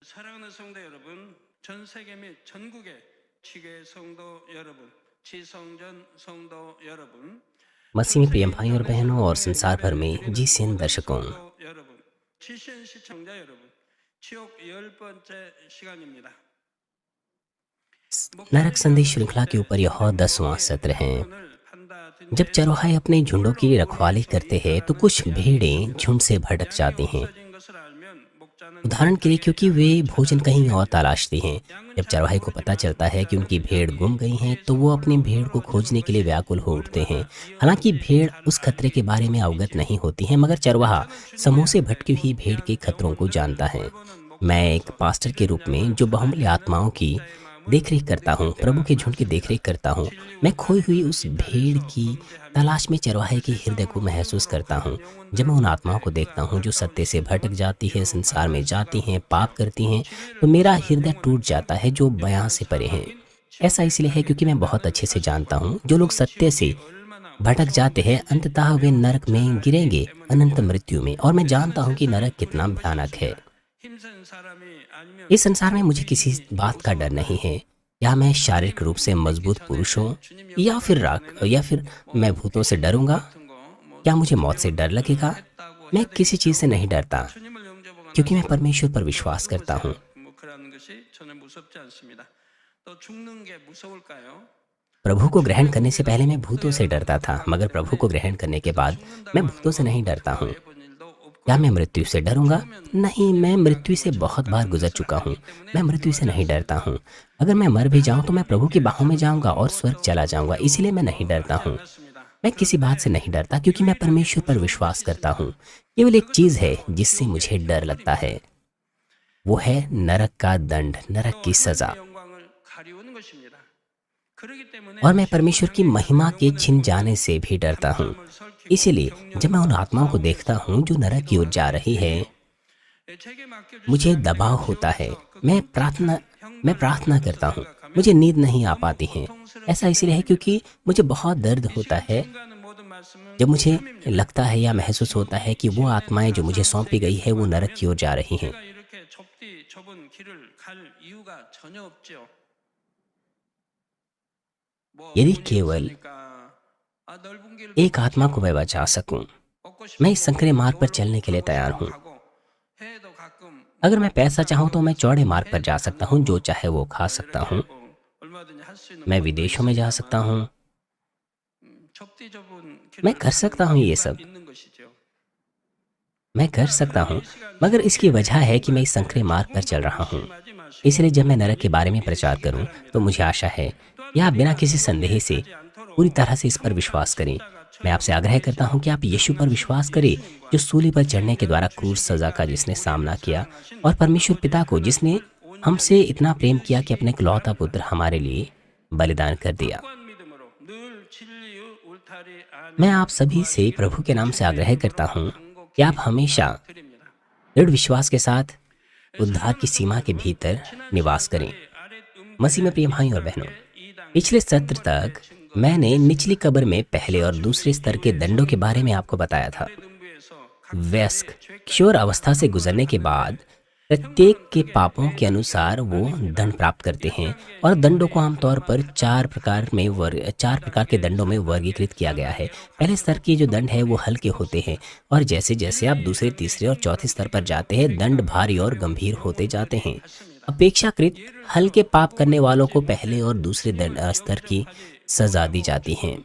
사랑하는 성도 여러분, 전 세계 및 전국의 지교회 성도 여러분, 지성전 성도 여러분, मसीह 전 में प्रिय 세계 भाई और 인터넷 बहनों और 방송에 संसार भर में 예배드리는 GCN 모든 दर्शकों, 성도 여러분, GCN 시청자 여러분, 지옥 10번째 시간입니다. नरक 목사님이 संदेश 하고 श्रृंखला के 있을 ऊपर यह 10वां 새벽기도의 सत्र है। 본문을 판다 जब 딘데 चरवाहे अपने झुंडों की 그걸로 우리 रखवाली 소위 करते हैं तो 말하는 कुछ 양이 भेड़ें 없어집니다. झुंड से भटक 양이 जाती हैं। 없어진 것을 알면 목자는 उदाहरण के लिए 갑자기 क्योंकि वे 양을 भोजन कहीं और 찾아내게 됩니다. तलाशती हैं। 양은 जब 잘 चरवाहे को पता 모르지만 चलता है कि उनकी 목자는 भेड़ गुम 양이 गई हैं तो 어디에서 वो अपनी भेड़ को खोजने 떨어졌는 के लिए 것이 व्याकुल हो उठते हैं। 얼마나 हालांकि 위험한지 भेड़ 잘 उस खतरे के बारे में 알고 अवगत 있지요. नहीं होती हैं, मगर चरवाहा 저는 समूह 주님의 से 앞에 भटकी हुई भेड़ के 거대한 खतरों को 영혼들을 जानता है। 돌보는 मैं एक 목자로서 पास्टर के रूप 잃은 में 양을 जो बहुमूल्य 찾아내는 आत्माओं की 목자의 마음을 देखरेख करता हूँ, 느낄 प्रभु 때가 के झुंड की 많습니다. देखरेख करता हूँ। 진리 मैं खोई हुई 울타리를 उस 이 भेड़ 땅에서 की 범죄하며 तलाश में चरवाहे 그 के हृदय को 세상으로 महसूस 어둠으로 करता हूँ। 가는 जब मैं 영혼들을 उन 볼 आत्माओं 때 को 그 देखता हूँ जो 안타까운 सत्य से भटक 죽음은 जाती है, 이루 संसार में 말할 수가 जाती हैं, पाप 없지요. करती हैं, 진리를 तो मेरा 거부한 हृदय टूट 영혼은 जाता है जो बयां 영원한 से परे हैं। 사망인 ऐसा 지옥에 इसलिए है 가게 क्योंकि मैं बहुत 된다는 अच्छे से जानता 사실과 हूँ जो लोग 그 सत्य से 지옥이 얼마나 भटक 무서운 जाते हैं 곳인지 अंततः वे 매우 नरक 잘 में 알기 गिरेंगे, अनंत 때문입니다. मृत्यु में। और मैं 그래서는 जानता हूँ कि 세상에 नरक कितना 두려운 것이 भयानक है। 없습니다. 힘센 사람이 아니면 इस संसार में मुझे किसी 쫓기심이 बात का डर नहीं 무서울까요? है। या मैं शारीरिक रूप 주님 से 믿기 मजबूत 전에 पुरुष हूँ, 주님 या 영접하기 फिर 전에는 मैं 뭐 भूतों से 귀신 डरूंगा। 같은 거, 뭐 क्या मुझे मौत से 지병을 डर लगेगा? 했다고 मैं 해야 किसी चीज़ 되겠죠. से नहीं डरता 주님을 영접하고 क्योंकि मैं 나서 परमेश्वर पर 또 विश्वास करता 죽으세요. हूँ। 뭐 그러는 것이 전혀 무섭지 않습니다. 또 죽는 게 무서울까요? प्रभु को ग्रहण 주님의 करने से 보기로 पहले मैं भूतों से 죽어야만 डरता था, 고통하기 मगर प्रभु को 때문에 ग्रहण करने के 그래서 बाद मैं 죽는다고 भूतों 하는 से नहीं 거 डरता हूँ। 두려워해 본 일도 क्या मैं 없고요. मृत्यु से डरूंगा? 죽으면 नहीं, मैं 주님과 मृत्यु से 뭐 बहुत 천국 बार 가는 गुजर 것을 चुका हूँ। 알기 때문에 मैं मृत्यु से 두려워하지 नहीं डरता 않습니다. हूँ। अगर मैं मर भी जाऊं तो मैं प्रभु की 하나님을 बाहों में 믿기 जाऊंगा और 위해서 स्वर्ग चला 무엇도 जाऊंगा, इसीलिए मैं नहीं डरता 두려워하지 हूँ। 않았습니다. मैं किसी बात से 그런데 नहीं डरता क्योंकि मैं 유일하게 परमेश्वर पर 무서운 विश्वास 것이 करता 있습니다. हूँ। केवल एक 그것은 चीज़ है 바로 जिससे मुझे 지옥의 डर लगता 형벌입니다. है, वो है नरक का दंड, नरक की 또 सज़ा। 하나님의 영광을 가리우는 것입니다. 그렇기 때문에 और मैं 지옥을 परमेश्वर की 향해 가는 महिमा के 영혼을 छिन 보면 जाने से भी डरता हूँ। 담담을 설키고 इसीलिए जब मैं उन 격려와 आत्माओं को देखता 싸우면서 हूँ जो नरक की ओर जा 기도하게 रही है, 되지요. 제게 맡겨주신 मुझे 할례가 दबाव होता है। 지옥에서 그 मैं 끔찍한 형벌을 प्रार्थना 받으면서 करता हूँ, मुझे 생각하면 नींद नहीं आ 너무 पाती है। ऐसा 고통스럽기 इसलिए है 때문입니다. क्योंकि मुझे बहुत दर्द 이 होता 시간 है 증가하는 모든 말씀은 जब मुझे 참입니다. लगता है या महसूस होता है कि 지옥이 वो 지어낸 आत्माएं जो मुझे 가상 सौंपी गई है वो नरक की 세계에 ओर जा रही हैं। 제가 이렇게 좁은 길을 갈 이유가 전혀 없죠. 뭐 यदि 문이 केवल 없으니까 넓은 길을 एक 걷고 आत्मा को 싶고 मैं बचा सकूं, 얻고 मैं इस 싶고 संकरे मार्ग पर 놀러 चलने के लिए 가고 तैयार 싶으면 हूँ। 가고 해외도 가끔 अगर 뭐 मैं पैसा 비싼 चाहूँ तो मैं चौड़े 항공에서 मार्ग पर 해외도 जा सकता हूँ, जो 가능하고 चाहे वो खा सकता 이렇게 हूँ। 뭐 얼마든지 할 수 있는 मैं 곳도 विदेशों में जा सकता 있습니다만 हूँ, 좁디 좁은 मैं 길을 कर 가는 सकता हूँ ये 이유가 सब, 있는 것이죠. मैं कर 자, सकता 그런데 हूँ, 이 सि간 मगर इसकी 지옥에 वजह 대해 है कि मैं 공부할 इस 때 संकरे मार्ग पर चल 조금도 रहा हूँ। 의심하지 इसलिए 마시고 जब मैं नरक के बारे में प्रचार 믿으시기 करूं तो 바랍니다. मुझे आशा है 또한 कि आप बिना 우리가 किसी 지옥에 संदेह से 가지 पूरी 않도록 तरह से इस पर 참혹한 विश्वास करें। 십자가 मैं आपसे 처형을 आग्रह करता हूं 이기신 कि आप यीशु पर 강하신 विश्वास करें, जो 예수님과 सूली पर चढ़ने के द्वारा 생명을 क्रूर 주시기 सजा का 위함에 जिसने 우리를 सामना किया, 사랑하신 और परमेश्वर 아버지 पिता को जिसने 하나님을 हमसे 온전히 इतना प्रेम किया कि अपने 믿으시기 इकलौता 바랍니다. पुत्र हमारे लिए बलिदान कर दिया। 확고한 믿음으로 늘 진리의 울타리 मैं 안에 आप सभी से 거하시기를 प्रभु के नाम से 주님의 आग्रह करता 이름으로 हूँ कि आप 간곡히 हमेशा 부탁드립니다. दृढ़ विश्वास के साथ उद्धार 사랑하는 की 성도 सीमा के 여러분, भीतर 지난 निवास करें। 시간까지 아랫 मसीह में 음부의 प्रिय भाइयों और 1단계, बहनों, 2단계 पिछले सत्र 형벌에 तक 대해 मैंने निचली 증거했습니다. कब्र में पहले और दूसरे स्तर के दंडों के बारे में आपको बताया था। 아랫 음부에서 각자의 वयस्क 죄까지 किशोर अवस्था से गुजरने के बाद प्रत्येक के पापों के अनुसार वो दंड प्राप्त करते हैं, और दंडों को आमतौर पर चार प्रकार के दंडों में वर्गीकृत किया गया है। पहले स्तर के जो दंड है वो हल्के होते हैं, और जैसे जैसे आप दूसरे, तीसरे और चौथे स्तर पर जाते हैं, दंड भारी और गंभीर होते जाते हैं। अपेक्षाकृत हल्के पाप करने वालों को पहले और दूसरे स्तर की सजा दी जाती है।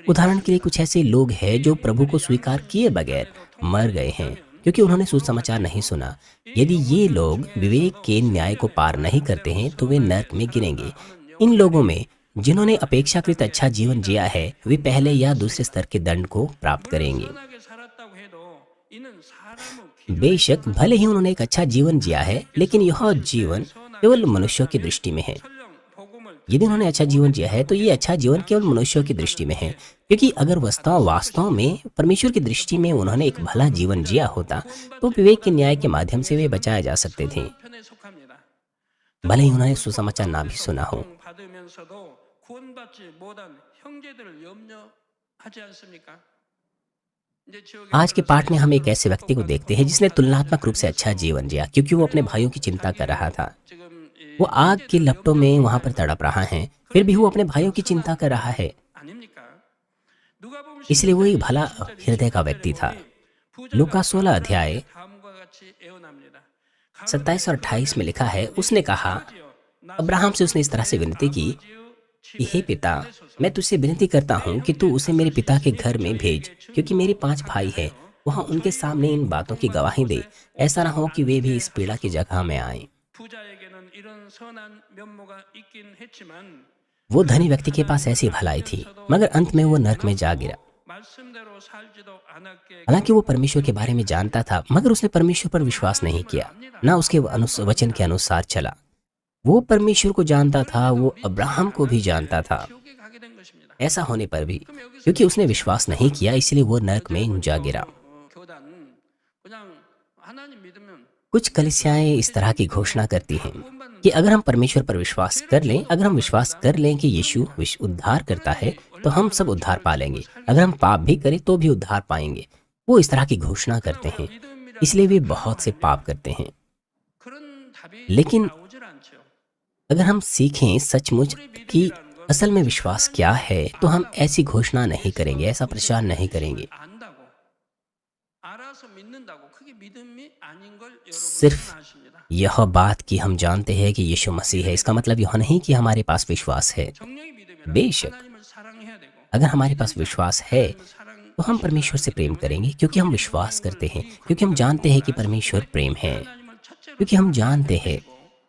उदाहरण के लिए कुछ ऐसे लोग हैं जो प्रभु को स्वीकार किए बगैर मर गए हैं क्योंकि उन्होंने सुसमाचार नहीं सुना। यदि ये लोग विवेक के न्याय को पार नहीं करते हैं तो वे नरक में गिरेंगे। इन लोगों में जिन्होंने अपेक्षाकृत अच्छा जीवन जिया है, वे पहले या दूसरे स्तर के दंड को प्राप्त करेंगे। बेशक भले ही उन्होंने एक अच्छा जीवन जिया है, लेकिन यह जीवन केवल मनुष्यों की दृष्टि में है। यदि उन्होंने अच्छा जीवन जिया है तो ये अच्छा जीवन केवल मनुष्यों की दृष्टि में है, क्योंकि अगर वास्तव में परमेश्वर की दृष्टि में उन्होंने एक भला जीवन जिया होता तो विवेक के न्याय के माध्यम से वे बचाए जा सकते थे, भले ही उन्होंने सुसमाचार ना भी सुना हो। 이제 지옥에 आज के पाठ में हम एक ऐसे व्यक्ति को 똑똑하고 देखते हैं जिसने तुलनात्मक रूप से अच्छा 그래서 जीवन जिया, क्योंकि वो अपने भाइयों की चिंता कर रहा था। 지금 वो 이 आग की 형제들을 लपटों में वहां पर 염려해야 तड़प रहा है, 되는데 फिर भी वो 그런 अपने भाइयों की 선한 चिंता कर रहा है। 아닙니까? 누가복음 इसलिए वो 16장 एक भला 27절 हृदय का 28절에 व्यक्ति था। 보니 लूका 부자가 16 अध्याय 아브라함에게 다음과 같이 애원합니다. 27 और 28 में लिखा है, उसने कहा, 아버지여 अब्राहम से उसने इस तरह से विनती की कि हे पिता, मैं तुझसे विनती करता हूँ कि तू उसे मेरे पिता के घर में भेज, क्योंकि मेरे 5 भाई हैं। वहाँ उनके सामने इन बातों की गवाही दे, ऐसा ना हो कि वे भी इस पीड़ा की जगह में आए। 부자에게는 이런 선한 면모가 있긴 했지만 वो धनी व्यक्ति के पास ऐसी भलाई थी, मगर अंत में वो नरक में जा गिरा। 말씀대로 살지도 않았기에 हालांकि वो परमेश्वर के बारे में जानता था, मगर उसने परमेश्वर पर विश्वास नहीं किया, ना उसके वचन के अनुसार चला। वो परमेश्वर को जानता था, वो अब्राहम को भी जानता था। 지옥에 가게 된 것입니다. ऐसा होने पर भी क्योंकि उसने विश्वास नहीं किया, इसलिए वो नरक में जा गिरा। 교단 그냥 하나님 믿으면 कुछ कलीसियाएं इस तरह की घोषणा करती हैं कि अगर हम परमेश्वर पर विश्वास कर लें, अगर हम विश्वास कर लें कि यीशु उद्धार करता है, तो हम सब उद्धार पा लेंगे। अगर हम पाप भी करें तो भी उद्धार पाएंगे। वो इस तरह की घोषणा करते हैं, इसलिए वे बहुत से पाप करते हैं। 그런 답이 लेकिन 나오질 않죠. अगर हम सीखें सचमुच कि असल में विश्वास क्या है, तो हम ऐसी घोषणा नहीं करेंगे, ऐसा प्रचार नहीं करेंगे। 안다고 알아서 믿는다고 그게 믿음이 아닌 걸 सिर्फ 여러분은 아십니다. यह बात कि हम जानते हैं कि यीशु मसीह है, इसका मतलब यह नहीं कि हमारे पास विश्वास है। 정령이 믿음이라 बेशक 하나님을 सा랑해야 되고 अगर हमारे पास विश्वास है 사랑 तो हम परमेश्वर से प्रेम करेंगे, क्योंकि हम विश्वास करते हैं, क्योंकि हम जानते हैं कि परमेश्वर प्रेम है, 하나님을 첫째로 क्योंकि हम जानते हैं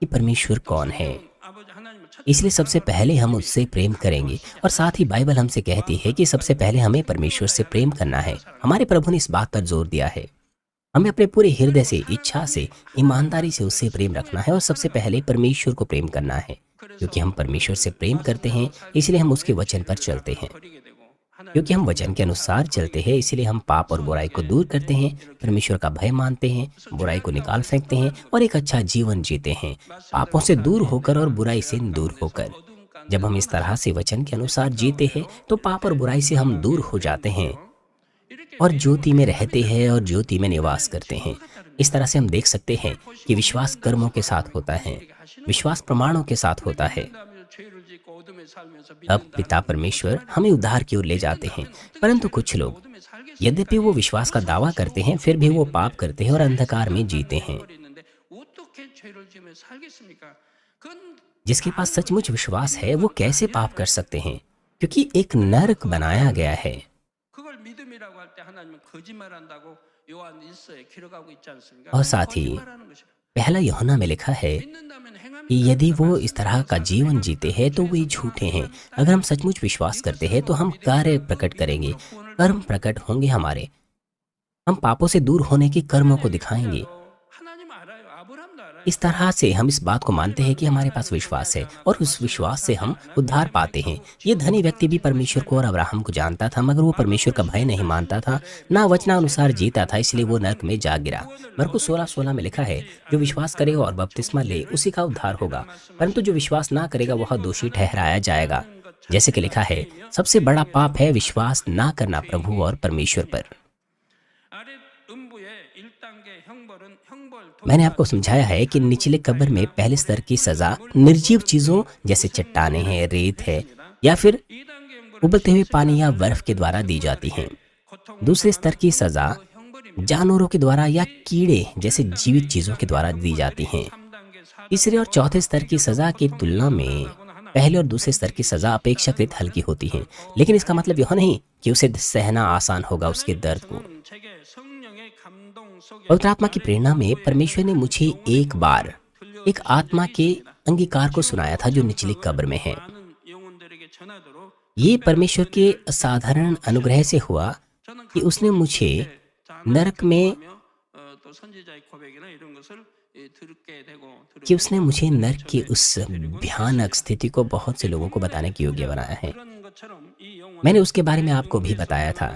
कि परमेश्वर कौन है। 아버지 하나님을 첫째로 इसलिए सबसे पहले हम उससे प्रेम करेंगे। और साथ ही बाइबल हमसे कहती है कि सबसे पहले हमें परमेश्वर से प्रेम करना है। हमारे प्रभु ने इस बात पर जोर दिया है, हमें अपने पूरे हृदय से, इच्छा से, ईमानदारी से उससे प्रेम रखना है और सबसे पहले परमेश्वर को प्रेम करना है। क्योंकि हम परमेश्वर से प्रेम करते हैं, इसलिए हम उसके वचन पर चलते हैं। 버리게 되고 하나님 क्योंकि हम वचन के अनुसार चलते हैं, इसलिए हम पाप और बुराई को दूर करते हैं, परमेश्वर का भय मानते हैं, बुराई को निकाल फेंकते हैं और एक अच्छा जीवन जीते हैं, पापों से दूर होकर और बुराई से दूर होकर। जब हम इस तरह से वचन के अनुसार जीते हैं, तो पाप और बुराई से हम दूर हो जाते हैं और ज्योति में रहते हैं और ज्योति में निवास करते हैं। इस तरह से हम देख सकते हैं कि विश्वास कर्मों के साथ होता है, विश्वास प्रमाणों के साथ होता है। 죄를 짓고 어둠에 살면서 अब 믿는다. पिता परमेश्वर हमें उद्धार की ओर ले जाते हैं, परंतु कुछ लोग 어둠에 살겠습니다. यद्यपि वो विश्वास का दावा करते हैं, फिर भी वो पाप करते हैं और अंधकार में जीते हैं। 있는데 어떻게 죄를 지으며 살겠습니까? 그건 जिसके पास सचमुच विश्वास है, वो कैसे पाप कर सकते हैं? क्योंकि एक नरक बनाया गया है। 그걸 믿음이라고 할 때 하나님은 거짓말한다고 요한 1서에 기록하고 있지 않습니까? और साथ ही 거짓말하는 것이라. पहला यूहन्ना में लिखा है 믿는다면 행함이 कि यदि वो इस तरह का जीवन जीते हैं तो वे झूठे हैं। अगर हम सचमुच विश्वास करते हैं तो हम कार्य प्रकट करेंगे, कर्म प्रकट होंगे हमारे। हम पापों से दूर होने के कर्मों को दिखाएंगे। 하나님 알아요. 아브라함도 알아요. इस तरह से हम इस बात को मानते हैं कि हमारे पास विश्वास है और उस विश्वास से हम उद्धार पाते हैं। ये धनी व्यक्ति भी परमेश्वर को और अब्राहम को जानता था, मगर वो परमेश्वर का भय नहीं मानता था, ना वचनानुसार जीता था, इसलिए वो नरक में जा गिरा। मरकुस 16:16 में लिखा है, जो विश्वास करे और बपतिस्मा ले उसी का उद्धार होगा, परंतु जो विश्वास ना करेगा वह दोषी ठहराया जाएगा। जैसे कि लिखा है, सबसे बड़ा पाप है विश्वास ना करना प्रभु और परमेश्वर पर। 아래 음부의 1단계 형벌은 형벌 मैंने आपको समझाया है कि निचले कब्र में पहले स्तर की सजा निर्जीव चीजों जैसे चट्टाने हैं, रेत है या फिर 2단계 형벌은 उबलते हुए पानी या बर्फ के द्वारा दी जाती हैं। दूसरे स्तर की सजा 형벌입니다. जानवरों के द्वारा या कीड़े जैसे जीवित चीजों के द्वारा दी जाती हैं। 3단계 4단계 तीसरे और चौथे स्तर की सजा की तुलना में पहले और दूसरे स्तर की सजा अपेक्षाकृत हल्की होती है, लेकिन इसका मतलब यह नहीं कि उसे सहना आसान होगा उसके दर्द को। 제게 성령의 감동 속에 पवित्र आत्मा की प्रेरणा में परमेश्वर ने मुझे एक बार एक आत्मा के अंगीकार को सुनाया था जो निचली कब्र में है। 많은 영혼들에게 전하도록 ये परमेश्वर के असाधारण अनुग्रह से हुआ 저는 कि उसने मुझे नरक में 또 선지자의 고백이나 이런 것을 듣게 되고 कि उसने मुझे नरक की उस भयानक स्थिति को बहुत से लोगों को बताने के योग्य बनाया है। 그런 것처럼 이 영혼 मैंने उसके बारे में आपको भी बताया था,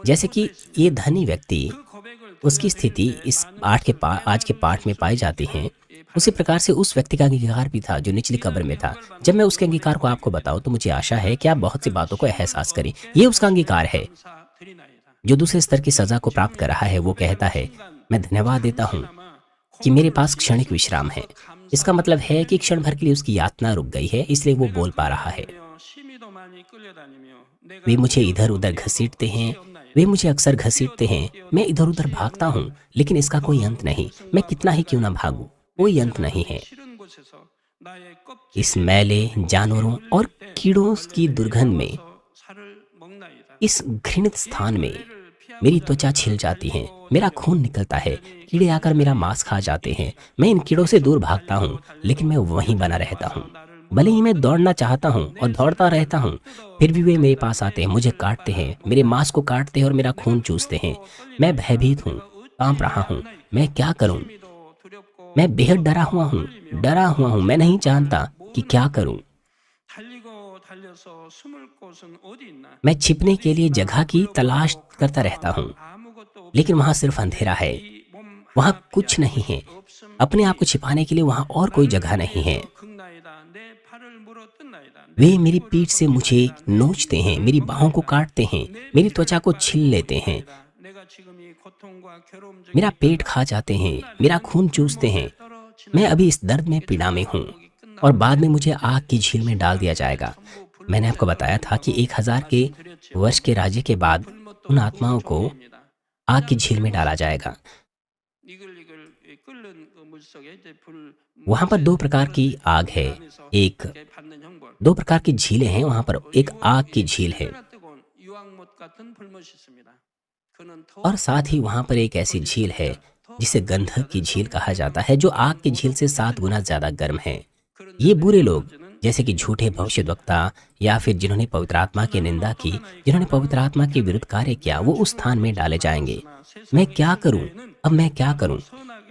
जैसे कि ये धनी व्यक्ति 그 고백을 उसकी स्थिति इस आज के पाठ में पाई जाती है। उसी प्रकार से उस व्यक्ति का अंगीकार भी था जो निचली कब्र में था। जब मैं उसके अंगीकार को आपको बताऊं तो मुझे आशा है कि आप बहुत सी बातों को एहसास करें। ये उसका अंगीकार है। 감사 드리나이다. जो दूसरे स्तर की सज़ा को प्राप्त कर रहा है वो कहता है, मैं धन्यवाद देता हूँ कि मेरे पास क्षणिक विश्राम है। इसका मतलब है कि क्षण भर के लिए उसकी यातना रुक गई है, इसलिए वो बोल पा रहा है। वे मुझे इधर-उधर घसीटते हैं, वे मुझे अक्सर घसीटते हैं, मैं इधर-उधर भागता हूँ, लेकिन इसका कोई अंत नहीं। मैं कितना ही क्यों ना भागूँ, कोई अंत नहीं है। इस मैले जानवरों और कीड़ों की दुर्गंध में, इस घृणित स्थान में मेरी त्वचा छिल जाती है, मेरा खून निकलता है, कीड़े आकर मेरा मांस खा जाते हैं। मैं इन कीड़ों से दूर भागता हूँ, लेकिन मैं वहीं बना रहता हूँ। भले ही मैं दौड़ना चाहता हूँ और दौड़ता रहता हूँ, फिर भी वे मेरे पास आते हैं, मुझे काटते हैं, मेरे मांस को काटते हैं और मेरा खून चूसते हैं। मैं भयभीत हूँ, कांप रहा हूँ। मैं क्या करूँ? मैं बेहद डरा हुआ हूँ। मैं नहीं जानता कि क्या करूँ। मैं छिपने के लिए जगह की तलाश करता रहता हूँ, लेकिन वहाँ सिर्फ अंधेरा है, वहाँ कुछ नहीं है। अपने आप को छिपाने के लिए वहाँ और कोई जगह नहीं है। वे मेरी पीठ से मुझे नोचते हैं, मेरी बाहों को काटते हैं, मेरी त्वचा को छील लेते हैं, मेरा पेट खा जाते हैं, मेरा खून चूसते हैं। मैं अभी इस दर्द में पीड़ा में हूँ और बाद में मुझे आग की झील में डाल दिया जाएगा। मैंने आपको बताया था कि 1000 के वर्ष के राज्य के बाद उन आत्माओं को आग की झील में डाला जाएगा। वहाँ पर 2 प्रकार की आग है, 2 प्रकार की झीलें हैं वहाँ पर। एक आग की झील है और साथ ही वहाँ पर एक ऐसी झील है जिसे गंधक की झील कहा जाता है, जो आग की झील से 7 गुना ज़्यादा गर्म है। ये बुरे लोग, जैसे कि झूठे भविष्यद्वक्ता या फिर जिन्होंने पवित्र आत्मा की निंदा की, जिन्होंने पवित्र आत्मा के विरुद्ध कार्य किया, वो उस स्थान में डाले जाएंगे। मैं क्या करूं? अब मैं क्या करूं?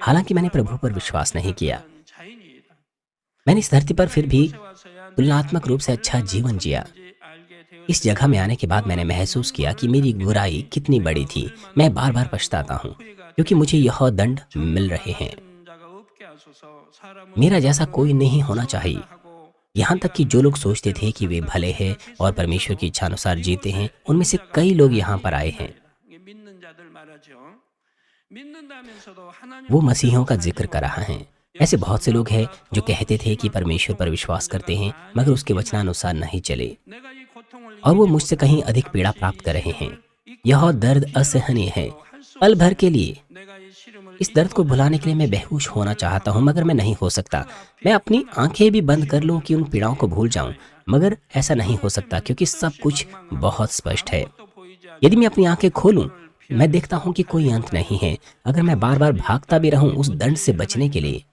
हालांकि मैंने प्रभु पर विश्वास नहीं किया, मैंने इस धरती पर फिर भी तुलनात्मक रूप से अच्छा जीवन जिया। इस जगह में आने के बाद मैंने महसूस किया कि मेरी बुराई कितनी बड़ी थी। मैं बार बार पछताता हूँ क्योंकि मुझे यह दंड मिल रहे हैं। मेरा जैसा कोई नहीं होना चाहिए। यहाँ तक कि जो लोग सोचते थे कि वे भले हैं और परमेश्वर की इच्छा अनुसार जीते हैं, उनमें से कई लोग यहाँ पर आए हैं। वो मसीहों का जिक्र कर रहा है। ऐसे बहुत से लोग हैं जो कहते थे कि परमेश्वर पर विश्वास करते हैं, मगर उसके वचनानुसार नहीं चले, और वो मुझसे कहीं अधिक पीड़ा प्राप्त कर रहे हैं। यह दर्द असहनीय है पल भर के लिए। इस दर्द को भुलाने के लिए मैं बेहोश होना चाहता हूँ, मगर मैं नहीं हो सकता। मैं अपनी आंखें भी बंद कर लूँ कि उन पीड़ाओं को भूल जाऊं, मगर ऐसा नहीं हो सकता क्योंकि सब कुछ बहुत स्पष्ट है। यदि मैं अपनी आंखें खोलूं, मैं देखता हूँ कि कोई अंत नहीं है। अगर मैं बार बार भागता भी रहूं उस दंड से बचने के लिए,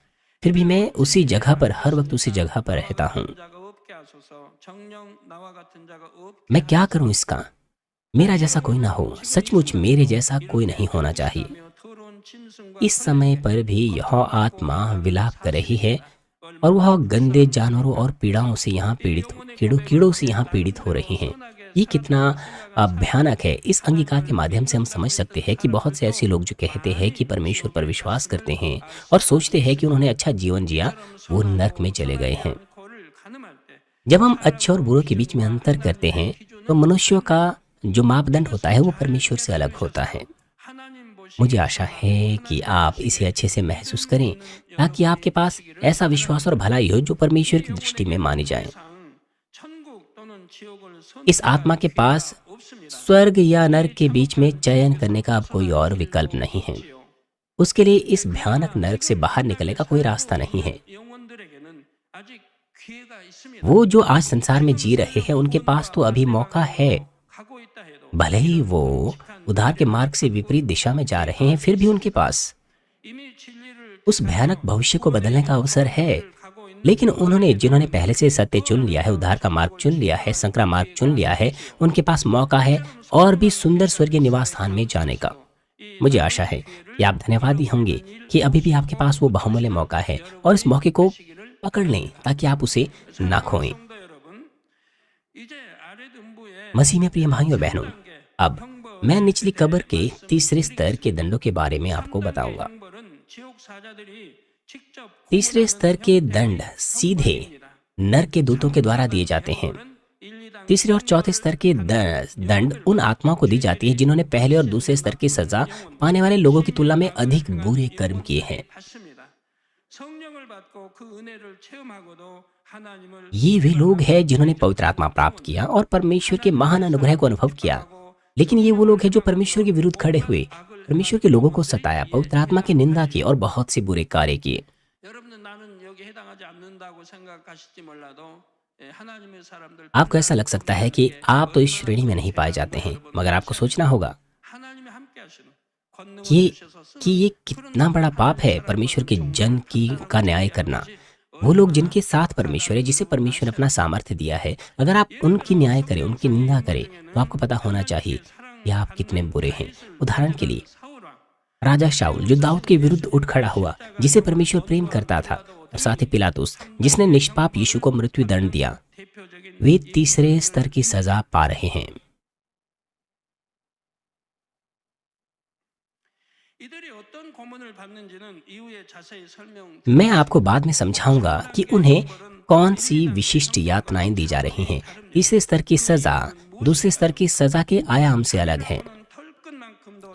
फिर भी मैं उसी जगह पर, हर वक्त उसी जगह पर रहता हूँ। मैं क्या करूं इसका? मेरा जैसा कोई ना हो, सचमुच मेरे जैसा कोई नहीं होना चाहिए। इस समय पर भी यह आत्मा विलाप कर रही है और वह गंदे जानवरों और पीड़ाओं से यहाँ कीड़ों से यहाँ पीड़ित हो रही हैं। ये कितना भयानक है। इस अंगीकार के माध्यम से हम समझ सकते हैं कि बहुत से ऐसे लोग जो कहते हैं कि परमेश्वर पर विश्वास करते हैं और सोचते हैं कि उन्होंने अच्छा जीवन जिया, वो नर्क में चले गए हैं। जब हम अच्छे और बुरे के बीच में अंतर करते हैं तो मनुष्यों का जो मापदंड होता है वो परमेश्वर से अलग होता है। मुझे आशा है कि आप इसे अच्छे से महसूस करें ताकि आपके पास ऐसा विश्वास और भलाई हो जो परमेश्वर की दृष्टि में मानी जाए। इस आत्मा के पास स्वर्ग या नरक के बीच में चयन करने का अब कोई और विकल्प नहीं है। उसके लिए इस भयानक नरक से बाहर निकलने का कोई रास्ता नहीं है। वो जो आज संसार में जी रहे हैं उनके पास तो अभी मौका है। भले ही वो उद्धार के मार्ग से विपरीत दिशा में जा रहे हैं, फिर भी उनके पास उस भयानक भविष्य को बदलने का अवसर है। लेकिन जिन्होंने पहले से सत्य चुन लिया है, उद्धार का मार्ग चुन लिया है, संकरा मार्ग चुन लिया है, उनके पास मौका है और भी सुंदर स्वर्गीय निवास स्थान में जाने का। मुझे आशा है कि आप धन्यवादी होंगे कि अभी भी आपके पास वो बहुमूल्य मौका है और इस मौके को पकड़ लें ताकि आप उसे ना खोएं। मसीह में प्रिय भाइयों और बहनों, अब मैं निचली कब्र के तीसरे स्तर के दंडों के बारे में आपको बताऊंगा। तीसरे स्तर के दंड सीधे नर के दूतों के द्वारा दिए जाते हैं। तीसरे और चौथे स्तर के दंड उन आत्माओं को दी जाती है जिन्होंने पहले और दूसरे स्तर की सजा पाने वाले लोगों की तुलना में अधिक बुरे कर्म किए हैं। ये वे लोग हैं जिन्होंने पवित्र आत्मा प्राप्त किया और परमेश्वर के महान अनुग्रह को अनुभव किया। लेकिन ये वो लोग हैं जो परमेश्वर के विरुद्ध खड़े हुए, परमेश्वर के लोगों को सताया, पवित्र आत्मा की निंदा की और बहुत से बुरे कार्य किए। आपको ऐसा लग सकता है कि आप तो इस श्रेणी में नहीं पाए जाते हैं, मगर आपको सोचना होगा कि ये कितना बड़ा पाप है परमेश्वर के जन की का न्याय करना। वो लोग जिनके साथ परमेश्वर है, जिसे परमेश्वर ने अपना सामर्थ्य दिया है, अगर आप उनकी न्याय करें, उनकी निंदा करें, तो आपको पता होना चाहिए कि आप कितने बुरे हैं। उदाहरण के लिए राजा शाऊल जो दाऊद के विरुद्ध उठ खड़ा हुआ, जिसे परमेश्वर प्रेम करता था, और साथ ही पिलातुस जिसने निष्पाप यीशु को मृत्यु दंड दिया, वे तीसरे स्तर की सजा पा रहे हैं। मैं आपको बाद में समझाऊंगा कि उन्हें कौन सी विशिष्ट यातनाएं दी जा रही हैं। तीसरे स्तर की सजा दूसरे स्तर की सजा के आयाम से अलग है।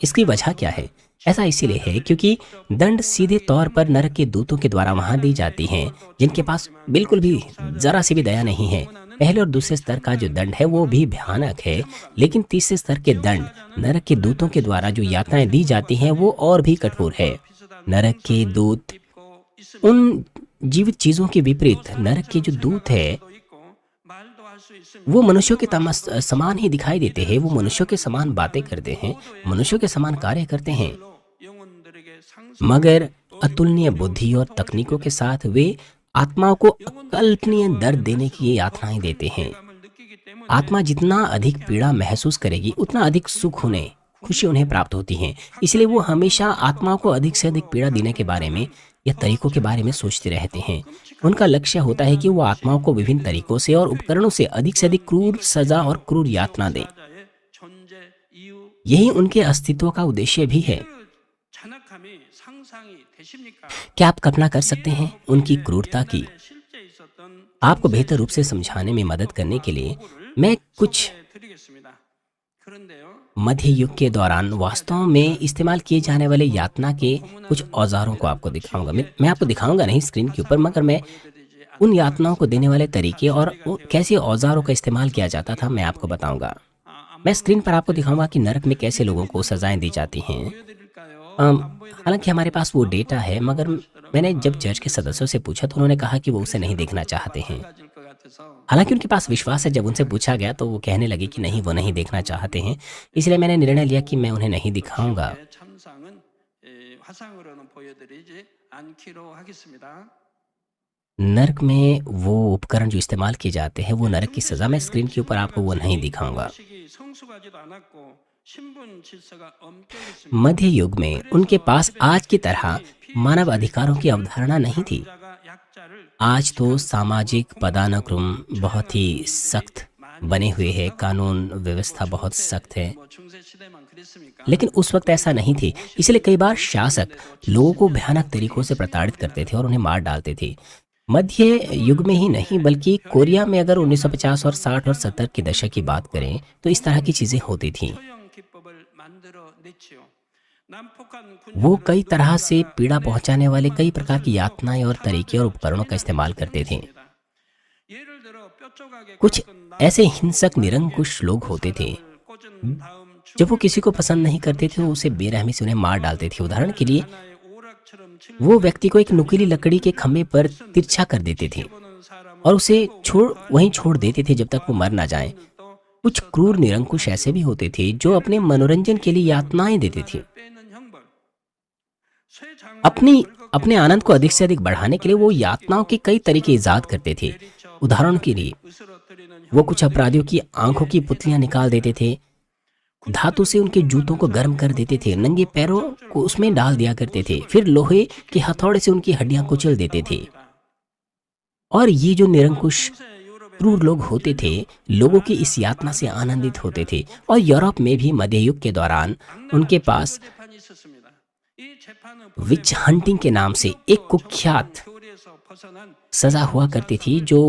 इसकी वजह क्या है? ऐसा इसीलिए है क्योंकि दंड सीधे तौर पर नरक के दूतों के द्वारा वहां दी जाती हैं, जिनके पास बिल्कुल भी जरा सी भी दया नहीं है। पहले और दूसरे स्तर का जो दंड है वो भी भयानक है, लेकिन तीसरे स्तर के दंड नरक के दूतों के द्वारा जो यातनाएं दी जाती हैं वो और भी कठोर है। नरक के दूत उन जीवित चीजों के विपरीत, नरक के जो दूत है वो मनुष्यों के समान ही दिखाई देते हैं। वो मनुष्यों के समान बातें करते हैं, मनुष्यों के समान कार्य करते हैं, मगर अतुलनीय बुद्धि और तकनीकों के साथ वे आत्माओं को अकल्पनीय दर्द देने की ये यातनाएं देते हैं। आत्मा जितना अधिक पीड़ा महसूस करेगी, उतना अधिक सुख उन्हें, खुशी उन्हें प्राप्त होती है। इसलिए वो हमेशा आत्माओं को अधिक से अधिक पीड़ा देने के बारे में या तरीकों के बारे में सोचते रहते हैं। उनका लक्ष्य होता है कि वो आत्माओं को विभिन्न तरीकों से और उपकरणों से अधिक क्रूर सजा और क्रूर यातना दें। यही उनके अस्तित्व का उद्देश्य भी है। क्या आप कल्पना कर सकते हैं उनकी क्रूरता की? आपको बेहतर रूप से समझाने में मदद करने के लिए मैं कुछ मध्य युग के दौरान वास्तव में इस्तेमाल किए जाने वाले यातना के कुछ औजारों को आपको दिखाऊंगा। मैं आपको दिखाऊंगा नहीं स्क्रीन के ऊपर, मगर मैं उन यातनाओं को देने वाले तरीके और कैसे औजारों का इस्तेमाल किया जाता था मैं आपको बताऊंगा। मैं स्क्रीन पर आपको दिखाऊंगा कि नरक में कैसे लोगों को सजाएं दी जाती हैं। हालांकि हमारे पास वो डेटा है, मगर मैंने जब चर्च के सदस्यों से पूछा तो उन्होंने कहा कि वो उसे नहीं देखना चाहते हैं। हालांकि उनके पास विश्वास है, जब उनसे पूछा गया तो वो कहने लगे कि नहीं, वो नहीं देखना चाहते हैं। इसलिए मैंने निर्णय लिया कि मैं उन्हें नहीं दिखाऊंगा। नरक में वो उपकरण जो इस्तेमाल किए जाते हैं, वो नरक की सजा, मैं स्क्रीन के ऊपर आपको वो नहीं दिखाऊंगा। मध्य युग में उनके पास आज की तरह मानव अधिकारों की अवधारणा नहीं थी। आज तो सामाजिक पदानुक्रम बहुत ही सख्त बने हुए हैं, कानून व्यवस्था बहुत सख्त है, लेकिन उस वक्त ऐसा नहीं थी। इसलिए कई बार शासक लोगों को भयानक तरीकों से प्रताड़ित करते थे और उन्हें मार डालते थे। मध्य युग में ही नहीं बल्कि कोरिया में अगर 1950 और 60 और 70 के दशक की बात करें तो इस तरह की चीजें होती थीं। वो कई तरह से पीड़ा पहुंचाने वाले कई प्रकार की यातनाएं और तरीके और उपकरणों का इस्तेमाल करते थे। कुछ ऐसे हिंसक निरंकुश लोग होते थे, जब वो किसी को पसंद नहीं करते थे तो उसे बेरहमी से उन्हें मार डालते थे। उदाहरण के लिए वो व्यक्ति को एक नुकीली लकड़ी के खंभे पर तिरछा कर देते थे और उसे वहीं छोड़ देते थे जब तक वो मर ना जाए। कुछ क्रूर निरंकुश ऐसे भी होते थे जो upने मनोरंजन के लिए यातनाएं देते थे। अपने आनंद को अधिक से अधिक बढ़ाने के लिए वो यातनाओं के कई तरीके इजाद करते थे। उदाहरण के लिए वो कुछ अपराधियों की आंखों की पुतलियां निकाल देते थे, धातु से उनके जूतों को गर्म कर देते थे, नंगे पैरों को उसमें डाल दिया करते थे, फिर लोहे के हथौड़े से उनकी हड्डियां कुचल देते थे। और ये जो निरंकुश क्रूर लोग होते थे, लोगों की इस यातना से आनंदित होते थे। और यूरोप में भी मध्य युग के दौरान उनके पास 이 재판은 विच हंटिंग के नाम से एक कुख्यात 교리에서 벗어난 सज़ा हुआ करती थी जो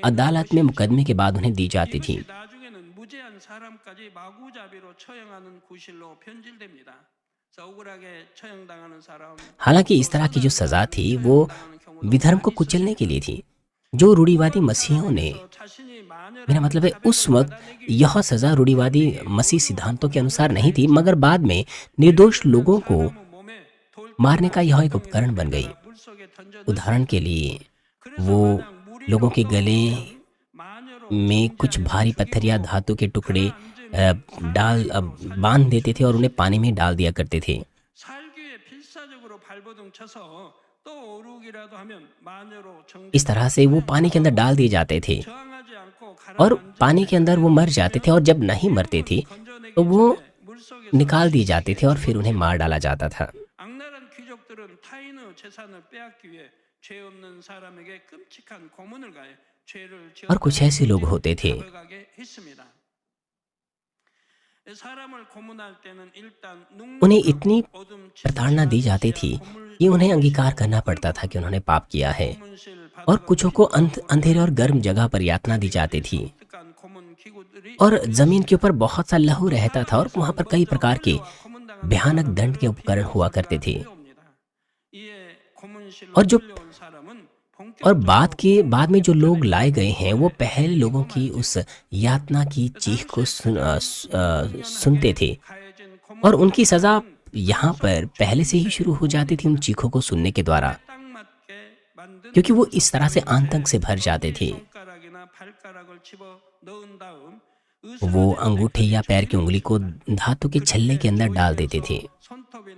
अदालत में मुकदमे के बाद उन्हें दी जाती थी। 이것이 나중에는 무죄한 사람까지 마구잡이로 처형하는 구실로 변질됩니다. 그래서 억울하게 처형당하는 사람, हालांकि इस तरह की जो सज़ा थी वो 처형당하는 경우도 विधर्म को 많이 कुचलने 있습니다. के लिए थी। जो रूढ़िवादी मसीहों ने, 자신이 마녀라는 मेरा मतलब है उस 자백을 वक्त 받아내기 यह सज़ा रूढ़िवादी मसीह सिद्धांतों के अनुसार नहीं थी, मगर बाद में निर्दोष लोगों को 사람의 몸에 मारने का यह एक 돌덩이나 उपकरण बन गई। 물 속에 던져 उदाहरण के लिए 그래서 वो 만약 물이 लोगों के गले 마녀로 में कुछ भारी पत्थर या धातु के टुकड़े बांध देते थे और उन्हें पानी में डाल दिया करते थे। 살기 위해 필사적으로 발버둥 쳐서 또 오르기라도 하면 마녀로 इस तरह से वो पानी के अंदर डाल दिए जाते थे 저항하지 않고 और 가라앉은 पानी के अंदर वो मर जाते थे, और जब नहीं मरते थे 건져내기 तो वो 전에 물속에서 निकाल दिए जाते थे और फिर उन्हें मार डाला जाता था। 악랄한 귀족들은 타인의 재산을 빼앗기 위해 죄 없는 사람에게 끔찍한 고문을 가해 죄를 और कुछ ऐसे लोग होते थे 지어가게 했습니다. 사람을 고문할 때는 일단 उन्हें इतनी 어둠 प्रताड़ना दी जाती थी कि उन्हें अंगीकार करना पड़ता था कि उन्होंने पाप किया है, और कुछों को अंधेरे और गर्म जगह पर यातना दी जाती थी, और जमीन के ऊपर बहुत सा लहू रहता था, और वहां पर कई प्रकार के भयानक दंड के उपकरण हुआ करते थे। और बाद में जो लोग लाए गए हैं वो पहले लोगों की उस यातना की चीख को सुनते थे, और उनकी सजा यहाँ पर पहले से ही शुरू हो जाती थी उन चीखों को सुनने के द्वारा, क्योंकि वो इस तरह से आतंक से भर जाते थे। वो अंगूठे या पैर की उंगली को धातु के छल्ले के अंदर डाल देते थे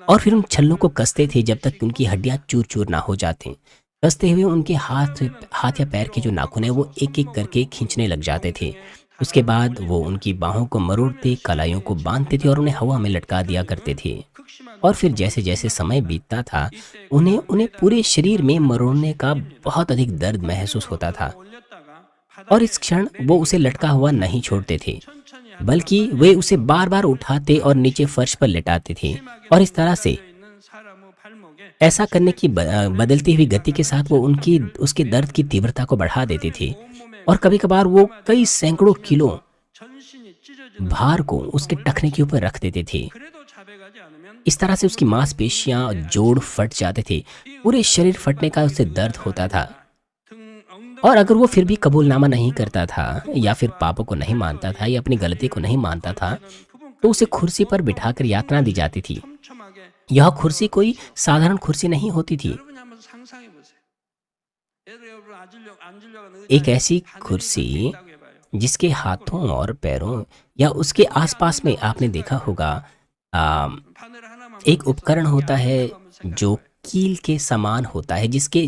और फिर उन छल्लों को कसते थे जब तक उनकी हड्डियां चूर चूर ना हो जाते। कसते हुए उनके हाथ या पैर के जो नाखून है वो एक एक करके खींचने लग जाते थे। उसके बाद वो उनकी बाहों को मरोड़ते, कलाइयों को बांधते थे और उन्हें हवा में लटका दिया करते थे। और फिर जैसे जैसे समय बीतता था उन्हें पूरे शरीर में मरोड़ने का बहुत अधिक दर्द महसूस होता था, और इस क्षण वो उसे लटका हुआ नहीं छोड़ते थे, बल्कि वे उसे बार बार उठाते और नीचे फर्श पर लेटाते थे, और इस तरह से ऐसा करने की बदलती हुई गति के साथ वो उसके दर्द की तीव्रता को बढ़ा देते थे, और कभी कभार वो कई सैकड़ों किलो भार को उसके टखने के ऊपर रख देते थे। इस तरह से उसकी मांसपेशियां, जोड़ फट जाते थे, पूरे शरीर फटने का उससे दर्द होता था। और अगर वो फिर भी कबूलनामा नहीं करता था या फिर पापों को नहीं मानता था या अपनी गलती को नहीं मानता था तो उसे कुर्सी पर बिठाकर यातना दी जाती थी। यह कुर्सी कोई साधारण कुर्सी नहीं होती थी, एक ऐसी कुर्सी जिसके हाथों और पैरों या उसके आसपास में आपने देखा होगा एक उपकरण होता है जो कील के समान होता है, जिसके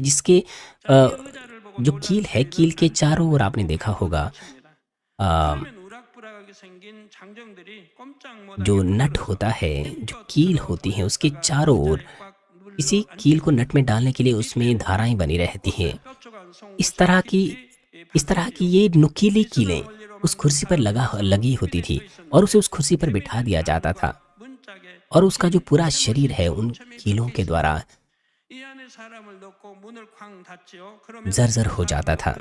जो कील है, कील के चारों ओर आपने देखा होगा जो नट होता है, जो कील होती है उसके चारों ओर इसी कील को नट में डालने के लिए उसमें धाराएं बनी रहती हैं। इस तरह की ये नुकीली कीलें उस कुर्सी पर लगी होती थी और उसे उस कुर्सी पर बिठा दिया जाता था, और उसका जो पूरा शरीर है उन कीलों के द्वारा जर्जर हो जाता था।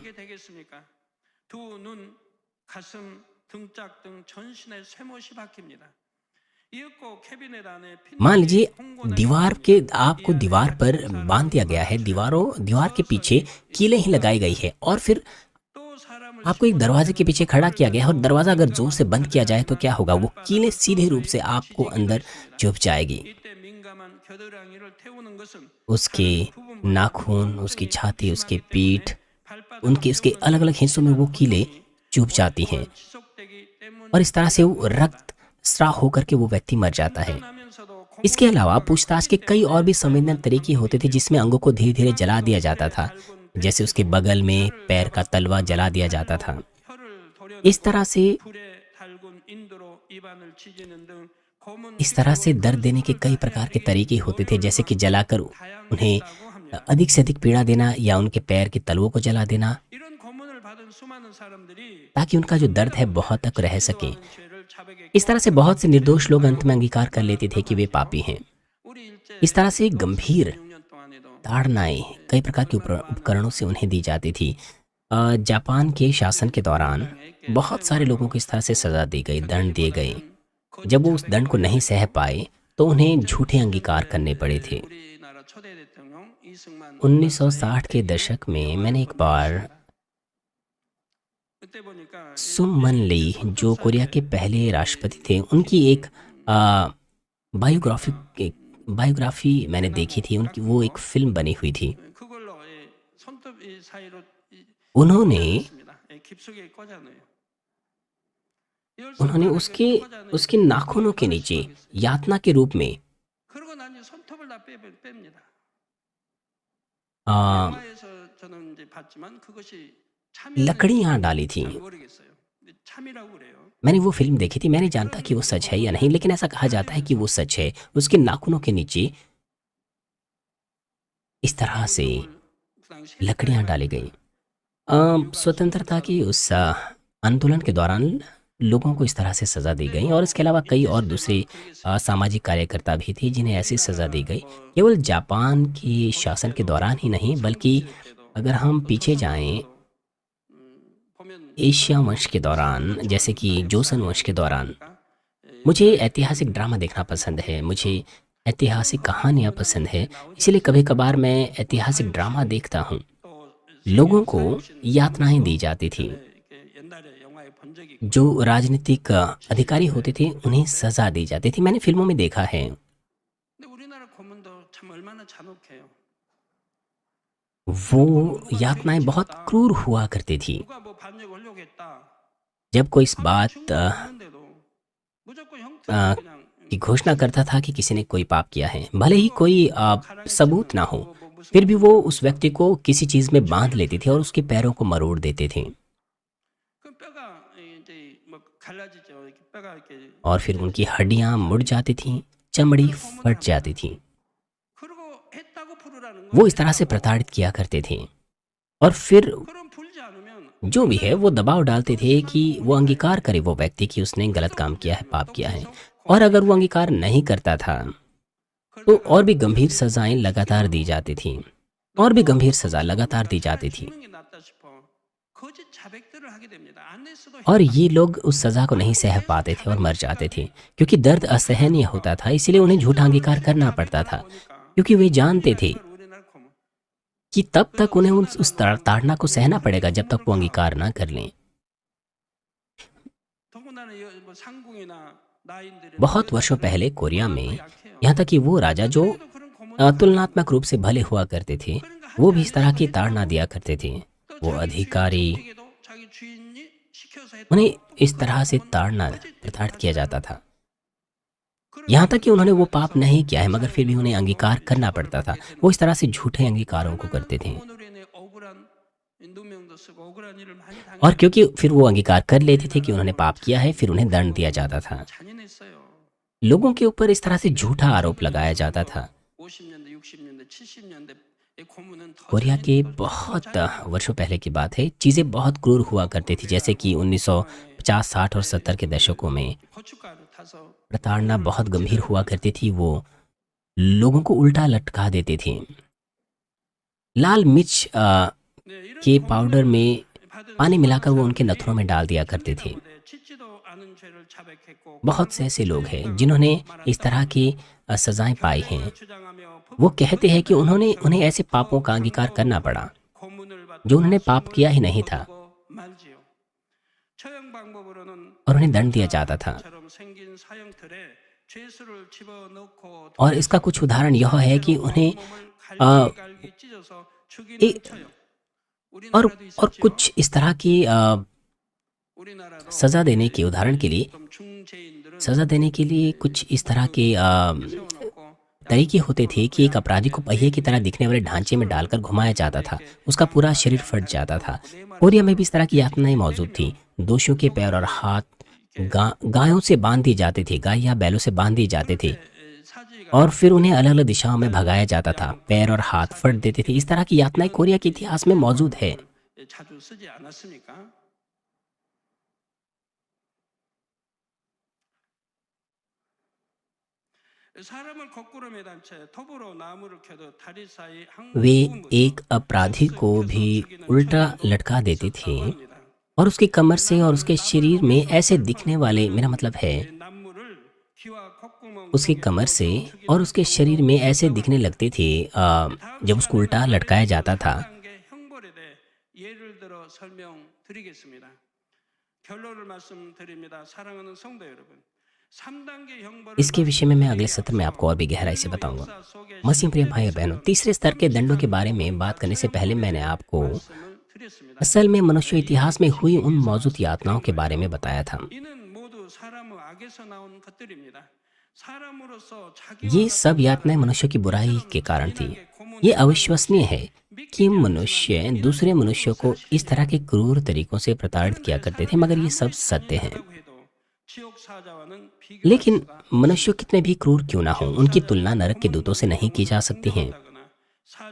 मान लीजिए आपको दीवार पर बांध दिया गया है, दीवार के पीछे कीलें ही लगाई गई है, और फिर आपको एक दरवाजे के पीछे खड़ा किया गया है, और दरवाजा अगर जोर से बंद किया जाए तो क्या होगा, वो कीलें सीधे रूप से आपको अंदर चुभ जाएगी। उसके नाखून, उसकी छाती, उसके पीठ, उसके अलग अलग हिस्सों में वो कीलें चुभ जाती हैं, और इस तरह से वो रक्त स्राव होकर के वो व्यक्ति मर जाता है। इसके अलावा पूछताछ के कई और भी संवेदनशील तरीके होते थे जिसमें अंगों को धीरे धीरे जला दिया जाता था, जैसे उसके बगल में पैर का तलवा जला दिया जाता था। इस तरह से दर्द देने के कई प्रकार के तरीके होते थे, जैसे कि जलाकर उन्हें अधिक से अधिक पीड़ा देना या उनके पैर के तलवों को जला देना, ताकि उनका जो दर्द है बहुत तक रह सके। इस तरह से बहुत से निर्दोष लोग अंत में अंगीकार कर लेते थे कि वे पापी हैं। इस तरह से गंभीर 6년 동안에도 ताड़नाएँ कई प्रकार के उपकरणों से उन्हें दी जाती थी। जापान के शासन के दौरान 정당에게 बहुत सारे लोगों को इस तरह से सज़ा दी गई, दंड दिए गए। 사형까지보다는 जब 거짓 वो उस दंड को नहीं सह पाए, तो उन्हें झूठे अंगीकार करने पड़े थे। 우리나라 초대 대통령 이승만 박사의 1960 के 얘기 दशक में 영화를 मैंने एक 본 적이 बार 있습니다. 그때 보니까 सुम मन ली, जो कोरिया के पहले राष्ट्रपति थे, उनकी एक बायोग्राफी मैंने देखी थी। उनकी वो एक फ़िल्म बनी हुई थी। 그걸로 손톱 사이로 उन्होंने 꽂아냈습니다. 깊숙이 꽂아넣어요. उन्होंने 열손가락에 उसके 꽂아넣어요. उसके नाखूनों के 그럴 नीचे 수밖에 없어요. यातना के रूप में 그러고 난 뒤에 손톱을 다 뺍니다. अ, 영화에서 저는 이제 봤지만 그것이 참이었는지 लकड़ियाँ डाली थीं। 잘 모르겠어요. 근데 참이라고 그래요. मैंने वो फ़िल्म देखी थी, मैं नहीं जानता कि वो सच है या नहीं, लेकिन ऐसा कहा जाता है कि वो सच है। उसके नाखूनों के नीचे इस तरह से 그 당시에 लकड़ियाँ डाली गईं। स्वतंत्रता की उस आंदोलन के दौरान लोगों को इस तरह से सज़ा दी गई, और इसके अलावा कई और दूसरे सामाजिक कार्यकर्ता भी थे जिन्हें ऐसी सज़ा दी गई। केवल जापान के शासन के दौरान ही नहीं, बल्कि अगर हम पीछे जाएं एशिया वंश के दौरान, जैसे कि जोसन वंश के दौरान, मुझे ऐतिहासिक ड्रामा देखना पसंद है, मुझे ऐतिहासिक कहानियाँ पसंद है, इसलिए कभी कभार मैं ऐतिहासिक ड्रामा देखता हूँ। लोगों को यातनाएं दी जाती थी। 옛날에 영화에 본 적이 있고 जो राजनीतिक अधिकारी होते थे, उन्हें सज़ा दी जाती थी। मैंने फिल्मों में देखा है। 근데 우리나라 고문도 참 얼마나 잔혹해요. वो यातनाएं बहुत क्रूर हुआ करती थी। 누가 뭐 반역을 하려고 했다. जब कोई इस 하면 बात 죽는데도 무조건 अ, 형틀을 그냥 की घोषणा करता था कि किसी ने कोई पाप किया है, भले ही कोई सबूत ना हो, फिर भी वो उस व्यक्ति को किसी चीज़ में बांध लेते थे और उसके पैरों को मरोड़ देते थे, 그 뼈가 이제 뭐 갈라지죠. 이렇게 뼈가 이렇게 और फिर उनकी हड्डियां मुड़ जाती थीं, चमड़ी फट जाती थी। 그러고 했다고 부르라는 वो 거예요. इस तरह से प्रताड़ित किया करते थे, और फिर 그럼 부르지 않으면 जो भी है वो दबाव डालते थे कि वो अंगीकार करे, वो व्यक्ति, कि उसने गलत काम किया है, पाप किया है। और अगर वो अंगीकार नहीं करता था तो और भी गंभीर सजाएं लगातार दी जाती थीं, और भी गंभीर सजा लगातार दी जाती थी। 죽는 게 낫다 싶어. 거짓 자백들을 하게 됩니다. 안 냈어도 और ये लोग उस सज़ा को नहीं सह पाते थे और मर जाते थे, क्योंकि दर्द असहनीय होता था, इसलिए उन्हें झूठा अंगीकार करना पड़ता था, क्योंकि वे जानते थे 우리나라 고문. कि तब तक उन्हें उस ताड़ना को सहना पड़ेगा जब तक वो अंगीकार ना कर लें। 더군다나 뭐 상궁이나 나인들이 बहुत वर्षों पहले कोरिया में, यहाँ तक कि वो राजा जो तुलनात्मक रूप से भले हुआ करते थे, वो भी इस तरह की ताड़ना दिया करते थे। वो अधिकारी, 자기 주인이 시켜서 했다. उन्हें इस तरह से ताड़ना, प्रताड़ित किया जाता था, यहाँ तक कि उन्होंने वो पाप नहीं किया है, मगर फिर भी उन्हें अंगीकार करना पड़ता था। वो इस तरह से झूठे अंगीकारों को करते थे, 오늘의 억울한 누명도 쓰고 억울한 일을 많이 और क्योंकि फिर वो अंगीकार कर लेते थे कि उन्होंने पाप किया है, फिर उन्हें दंड दिया जाता था। 잔인했어요. लोगों के ऊपर इस तरह से झूठा आरोप लगाया जाता था। 50년대, 60년대, 70년대 의 고문은 더 कोरिया के 잔인했던 बहुत 거죠. वर्षों पहले की बात है, चीज़ें बहुत क्रूर हुआ करती थी, जैसे कि 1950, 60 और 70 के दशकों में 고춧가루 타서 प्रताड़ना बहुत गंभीर हुआ करती थी। वो लोगों को उल्टा लटका देते थे। लाल मिर्च 네, 이런 के 고문을 पाउडर में 받은 पानी मिलाकर वो 수많은 उनके 사람들이 नथनों में डाल दिया करते थे। 참되다 못해 짓지도 않은 죄를 자백했고 बहुत से ऐसे लोग हैं जिन्होंने इस तरह की सज़ाएं पाई हैं। वो कहते हैं कि उन्हें ऐसे पापों का अंगीकार करना पड़ा जो उन्होंने पाप किया ही नहीं था, और उन्हें दंड दिया जाता था। और इसका कुछ उदाहरण यह है कि उन्हें और कुछ इस तरह की सज़ा देने के, उदाहरण के लिए सज़ा देने के लिए कुछ इस तरह के तरीके होते थे कि एक अपराधी को पहिए की तरह दिखने वाले ढांचे में डालकर घुमाया जाता था, उसका पूरा शरीर फट जाता था। कोरिया में भी इस तरह की यातनाएं मौजूद थी। दोषियों के पैर और हाथ गायों से बांध दी जाते थे, गाय या बैलों से बांध दिए जाते थे, और फिर उन्हें अलग अलग दिशाओं में भगाया जाता था, पैर और हाथ फट देते थे। इस तरह की यातनाएं कोरिया के इतिहास में मौजूद है। 자주 쓰지 않았습니까? 사람을 거꾸로 매단 채 톱으로 나무를 켜도 다리 사이 वे 항문 부분으로 एक अपराधी को भी 습격해서 죽이는 उल्टा 전략도 लटका देते थे 있었다고 합니다. और उसकी कमर से और उसके 나무를 शरीर में ऐसे दिखने वाले, मेरा 보면 मतलब है 나무를 귀와 콧구멍 उसकी 속에 कमर से 넣어서 और 죽이는 उसके शरीर में ऐसे 경우가 दिखने 있었다고 लगते थे 다음 जब उसको उल्टा 시간에는 लटकाया 그 जाता था। 3단계 형벌에 대해 예를 들어 설명드리겠습니다. 결론을 말씀드립니다. 사랑하는 성도 여러분. 3단계 형벌을 इसके विषय में मैं अगले सत्र में आपको और भी गहराई से बताऊंगा। मसीह प्रिय भाई और बहनों, तीसरे स्तर के दंडों के बारे में बात करने से पहले मैंने आपको असल में मनुष्य इतिहास में हुई उन मौजूद यातनाओं के बारे में बताया था। ये सब यातनाएं मनुष्य की बुराई के कारण थी। ये अविश्वसनीय है कि मनुष्य दूसरे मनुष्यों को इस तरह के क्रूर तरीकों से प्रताड़ित किया करते थे, मगर ये सब सत्य है। लेकिन मनुष्य कितने भी क्रूर क्यों ना हो, उनकी तुलना नरक के दूतों से नहीं की जा सकती है।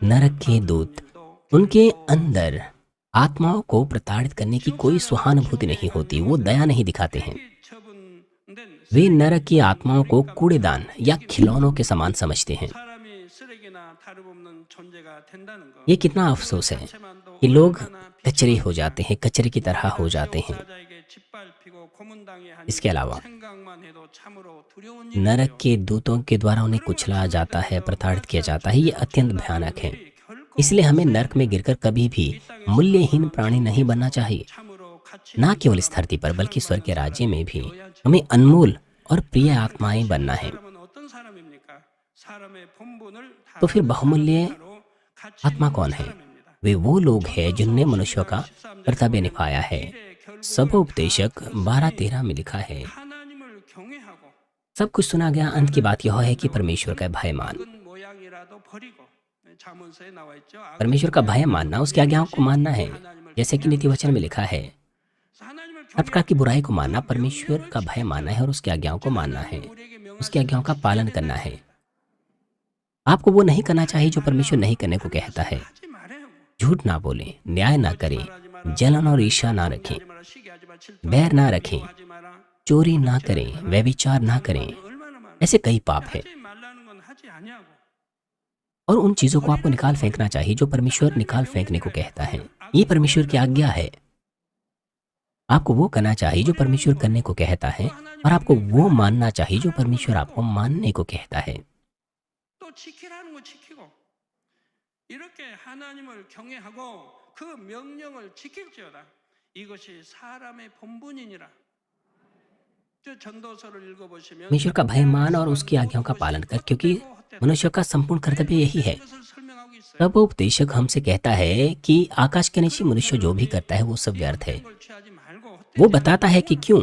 नरक के दूत, उनके अंदर आत्माओं को प्रताड़ित करने की कोई सहानुभूति नहीं होती, वो दया नहीं दिखाते हैं। वे नरक की आत्माओं को कूड़ेदान या खिलौनों के समान समझते हैं। ये कितना अफसोस है कि लोग कचरे हो जाते हैं, कचरे की तरह हो जाते हैं। इसके अलावा नरक के दूतों के द्वारा उन्हें कुचला जाता है, प्रताड़ित किया जाता है। ये अत्यंत भयानक है। इसलिए हमें नरक में गिरकर कभी भी मूल्यहीन प्राणी नहीं बनना चाहिए। न केवल इस धरती पर बल्कि स्वर्ग के राज्य में भी हमें अनमोल और प्रिय आत्माएं बनना है। तो फिर बहुमूल्य आत्मा कौन है? वे वो लोग हैं जिन्होंने मनुष्य का कर्तव्य निभाया है। सबोपदेशक 12:13 में लिखा है, सब कुछ सुना गया, अंत की बात यह है कि परमेश्वर का भय मान। परमेश्वर का भय मानना उसकी आज्ञाओं को मानना है, जैसे कि नीति वचन में लिखा है। हर प्रकार की बुराई को मानना परमेश्वर का भय मानना है और उसकी आज्ञाओं को मानना है, उसकी आज्ञाओं का पालन करना है। आपको वो नहीं करना चाहिए जो परमेश्वर नहीं करने को कहता है। झूठ ना बोलें, न्याय ना करें, जलन और ईर्ष्या ना रखें, बैर ना रखें, चोरी ना करें, व्यभिचार ना करें। ऐसे कई पाप हैं और उन चीजों को आपको निकाल फेंकना चाहिए जो परमेश्वर निकाल फेंकने को कहता है। ये परमेश्वर की आज्ञा है। आपको वो करना चाहिए जो परमेश्वर करने को कहता है और आपको वो मानना चाहिए जो परमेश्वर आपको मानने को कहता है। परमेश्वर का भय मान और उसकी आज्ञाओं का पालन कर, क्योंकि मनुष्य का संपूर्ण कर्तव्य यही है। तब उपदेशक हमसे कहता है कि आकाश के नीचे मनुष्य जो भी करता है वो सब व्यर्थ है। वो बताता है कि क्यों,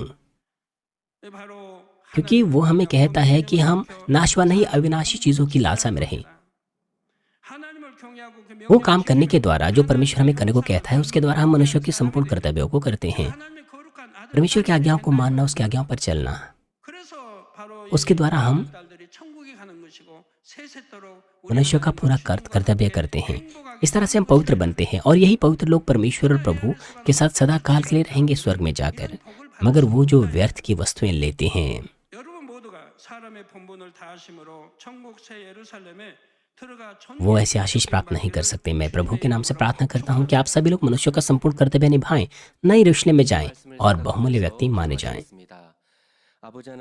क्योंकि वो हमें कहता है कि हम नाशवान नहीं अविनाशी चीजों की लालसा में रहें। वो काम करने के द्वारा जो परमेश्वर हमें करने को कहता है, उसके द्वारा हम मनुष्य के संपूर्ण कर्तव्यों को करते हैं। परमेश्वर की आज्ञाओं को मानना, उसकी आज्ञाओं पर चलना, उसके द्वारा हम मनुष्य का पूरा कर्तव्य करते हैं। इस तरह से हम पवित्र बनते हैं और यही पवित्र लोग परमेश्वर और प्रभु के साथ सदा काल के लिए रहेंगे स्वर्ग में जाकर। मगर वो जो व्यर्थ की वस्तुएं लेते हैं, वो ऐसे आशीष प्राप्त नहीं कर सकते। मैं प्रभु के नाम से प्रार्थना करता हूँ कि आप सभी लोग मनुष्यों का संपूर्ण कर्तव्य निभाएं, नए यरूशलेम में जाएं और बहुमूल्य व्यक्ति माने जाएं।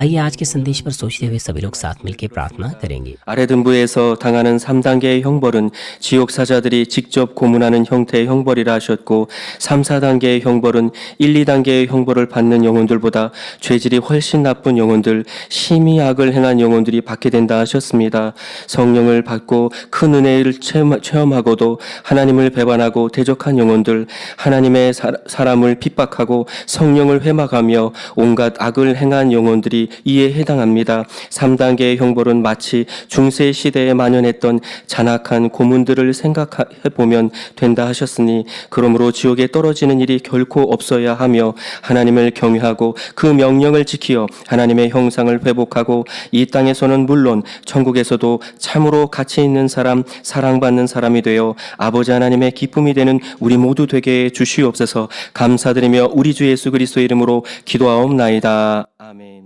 आइए आज के संदेश पर सोचते हुए सभी लोग साथ मिलकर प्रार्थना करेंगे। 아래등부에서 당하는 3단계의 형벌은 지옥 사자들이 직접 고문하는 형태의 형벌이라 하셨고 3, 4단계의 형벌은 1, 2단계의 형벌을 받는 영혼들보다 죄질이 훨씬 나쁜 영혼들, 심히 악을 행한 영혼들이 받게 된다 하셨습니다. 성령을 받고 큰 은혜를 체험하고도 하나님을 배반하고 대적한 영혼들, 하나님의 사람을 핍박하고 성령을 회막하며 온갖 악을 행한 영혼들이 이에 해당합니다. 3단계의 형벌은 마치 중세 시대에 만연했던 잔악한 고문들을 생각해보면 된다 하셨으니 그러므로 지옥에 떨어지는 일이 결코 없어야 하며 하나님을 경외하고 그 명령을 지키어 하나님의 형상을 회복하고 이 땅에서는 물론 천국에서도 참으로 가치 있는 사람, 사랑받는 사람이 되어 아버지 하나님의 기쁨이 되는 우리 모두 되게 해주시옵소서. 감사드리며 우리 주 예수 그리스도의 이름으로 기도하옵나이다. 아멘.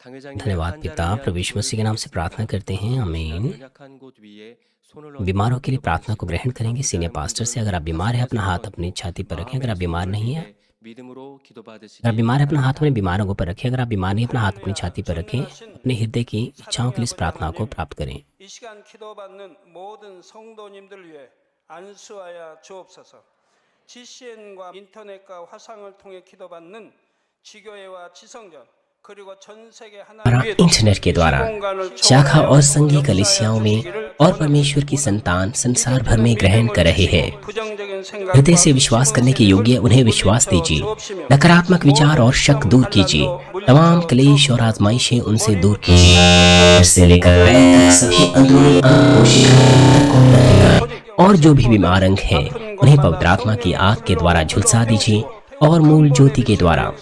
धन्यवाद पिता, प्रभु यीशु मसीह के नाम से प्रार्थना करते हैं, आमीन। बीमारों के लिए प्रार्थना को ग्रहण करेंगे सीनियर पास्टर से। अगर आप बीमार हैं अपना हाथ अपनी छाती पर रखें। अगर आप बीमार नहीं हैं, अगर आप बीमार हैं अपना हाथ अपने बीमारों के ऊपर रखें। अगर आप बीमार नहीं अपना हाथ अपनी छाती पर रखें। अपने हृदय की इच्छाओं के लिए इस प्रार्थना को प्राप्त करें। 이 시간 기도받는 모든 성도님들 위해 안수하여 주옵소서. GCN과 인터넷과 화상을 통해 기도받는 지교회와 지성전 그리고 전 세계 하나님의 इंटरनेट के द्वारा शाखा और संघीय कलीसियाओं में और परमेश्वर की संतान संसार भर में ग्रहण कर रहे हैं। हृदय से विश्वास करने के योग्य उन्हें विश्वास दीजिए। नकारात्मक विचार और शक दूर कीजिए। तमाम क्लेश और आजमाइशें उनसे दूर कीजिए। से लेकर सभी अंदरूनी और जो भी बीमार अंग हैं उन्हें पवित्र आत्मा की आग के द्वारा झुलसा दीजिए और मूल ज्योति के द्वारा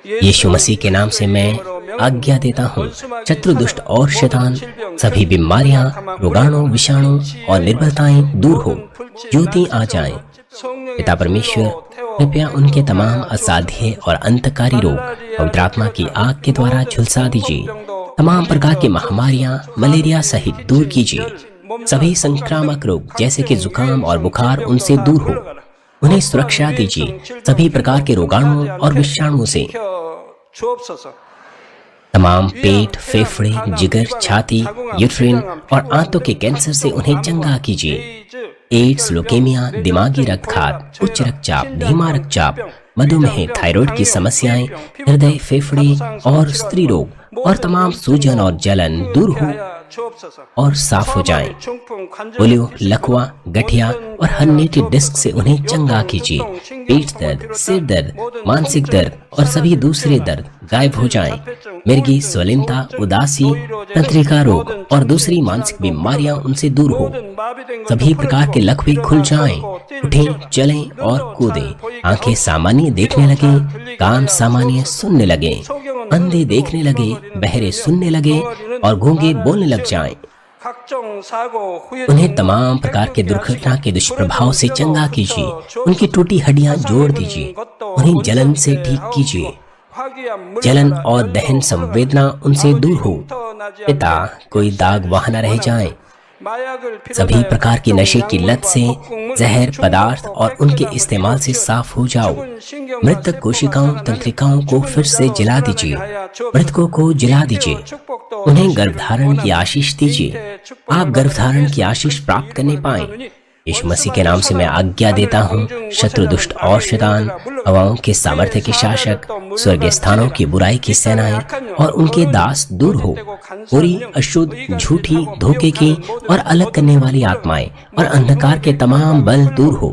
यीशु मसीह के नाम से मैं आज्ञा देता हूँ, शत्रु दुष्ट और शैतान सभी बीमारियां, रोगाणु, विषाणु और निर्बलताएं दूर हो, ज्योति आ जाएं। पिता परमेश्वर कृपया उनके तमाम असाध्य और अंतकारी रोग पवित्र आत्मा की आग के द्वारा झुलसा दीजिए। तमाम प्रकार की महामारियां, मलेरिया सहित दूर कीजिए। सभी संक्रामक रोग जैसे कि जुकाम और बुखार उनसे दूर हो, उन्हें सुरक्षा दीजिए। सभी प्रकार के रोगाणुओं और विषाणुओं से तमाम पेट, फेफड़े, जिगर, छाती, यूट्रिन और आंतों के कैंसर से उन्हें चंगा कीजिए। एड्स, लुकेमिया, दिमागी रक्तघात, उच्च रक्तचाप, धीमा रक्तचाप, मधुमेह, थायराइड की समस्याएं, हृदय, फेफड़े और स्त्री रोग और तमाम सूजन और जलन दूर हो और साफ हो जाएं। पोलियो, लकवा, गठिया और हर्निएटेड डिस्क से उन्हें चंगा कीजिए। पेट दर्द, सिर दर्द, मानसिक दर्द और सभी दूसरे दर्द गायब हो जाएं। मिर्गी, स्वलिनता, उदासी, तंत्रिका रोग और दूसरी मानसिक बीमारियां उनसे दूर हो। सभी प्रकार के लकवे खुल जाएं। उठें, चलें और कूदें। आंखें सामान्य देखने लगें, कान सामान्य सुनने लगें, अंधे देखने लगे, बहरे सुनने लगे और गूंगे बोलने लग जाएं। उन्हें तमाम प्रकार के दुर्घटना के दुष्प्रभाव से चंगा कीजिए। उनकी टूटी हड्डियां जोड़ दीजिए। उन्हें जलन से ठीक कीजिए। जलन और दहन संवेदना उनसे दूर हो। पिता, कोई दाग वहां न रह जाए। सभी प्रकार की नशे की लत से, जहर पदार्थ और उनके इस्तेमाल से साफ हो जाओ। मृतक कोशिकाओं, तंत्रिकाओं को फिर से जला दीजिए। मृतकों को जला दीजिए। उन्हें गर्भधारण की आशीष दीजिए। आप गर्भधारण की आशीष प्राप्त करने पाएं। यीशु मसीह के नाम से मैं आज्ञा देता हूँ, शत्रु दुष्ट और शैतान, हवाओं के सामर्थ्य के शासक, स्वर्गीय स्थानों की बुराई की सेनाएं और उनके दास दूर हो। बुरी, अशुद्ध, झूठी, धोखे की और अलग करने वाली आत्माएं और अंधकार के तमाम बल दूर हो।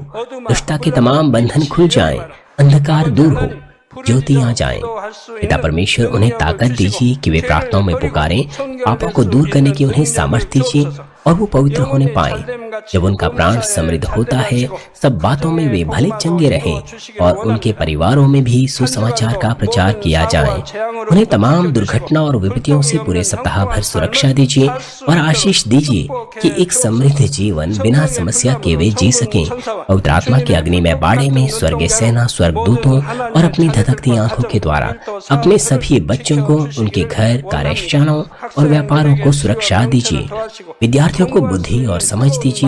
दुष्टता के तमाम बंधन खुल जाएं। अंधकार दूर हो, ज्योति आ जाए। पिता परमेश्वर उन्हें ताकत दीजिए कि वे प्रार्थनाओं में पुकारें। पापों को दूर करने की उन्हें सामर्थ्य दीजिए और वो पवित्र होने पाए। जब उनका प्राण समृद्ध होता है, सब बातों में वे भले चंगे रहें और उनके परिवारों में भी सुसमाचार का प्रचार किया जाए। उन्हें तमाम दुर्घटना और विपत्तियों से पूरे सप्ताह भर सुरक्षा दीजिए और आशीष दीजिए कि एक समृद्ध जीवन बिना समस्या के वे जी सकें। पवित्र आत्मा की अग्नि में बाड़े में स्वर्गीय सेना, स्वर्गदूतों और अपनी धधकती आंखों के द्वारा अपने सभी बच्चों को, उनके घर, कार्यस्थलों और व्यापारों को सुरक्षा दीजिए। विद्यार्थियों को बुद्धि और समझ दीजिए।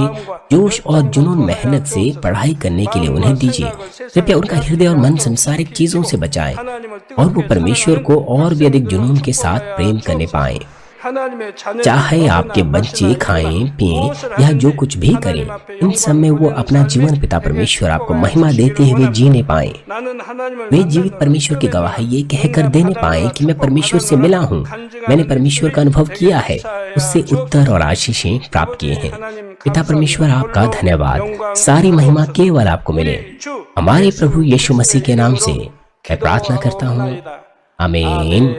जोश और जुनून, मेहनत से पढ़ाई करने के लिए उन्हें दीजिए। कृपया उनका हृदय और मन संसारिक चीजों से बचाएं और वो परमेश्वर को और भी अधिक जुनून के साथ प्रेम करने पाएं। चाहे आपके बच्चे खाएं, पिएं या जो कुछ भी करें, इन सब में वो अपना जीवन पिता परमेश्वर आपको महिमा देते हुए जीने पाएं। वे जीवित परमेश्वर की गवाही ये कहकर देने पाएं कि मैं परमेश्वर से मिला हूँ, मैंने परमेश्वर का अनुभव किया है, उससे उत्तर और आशीषें प्राप्त किए हैं। पिता परमेश्वर आपका धन्यवाद। सारी महिमा केवल आपको मिले। हमारे प्रभु यीशु मसीह के नाम से मैं प्रार्थना करता हूँ, आमीन।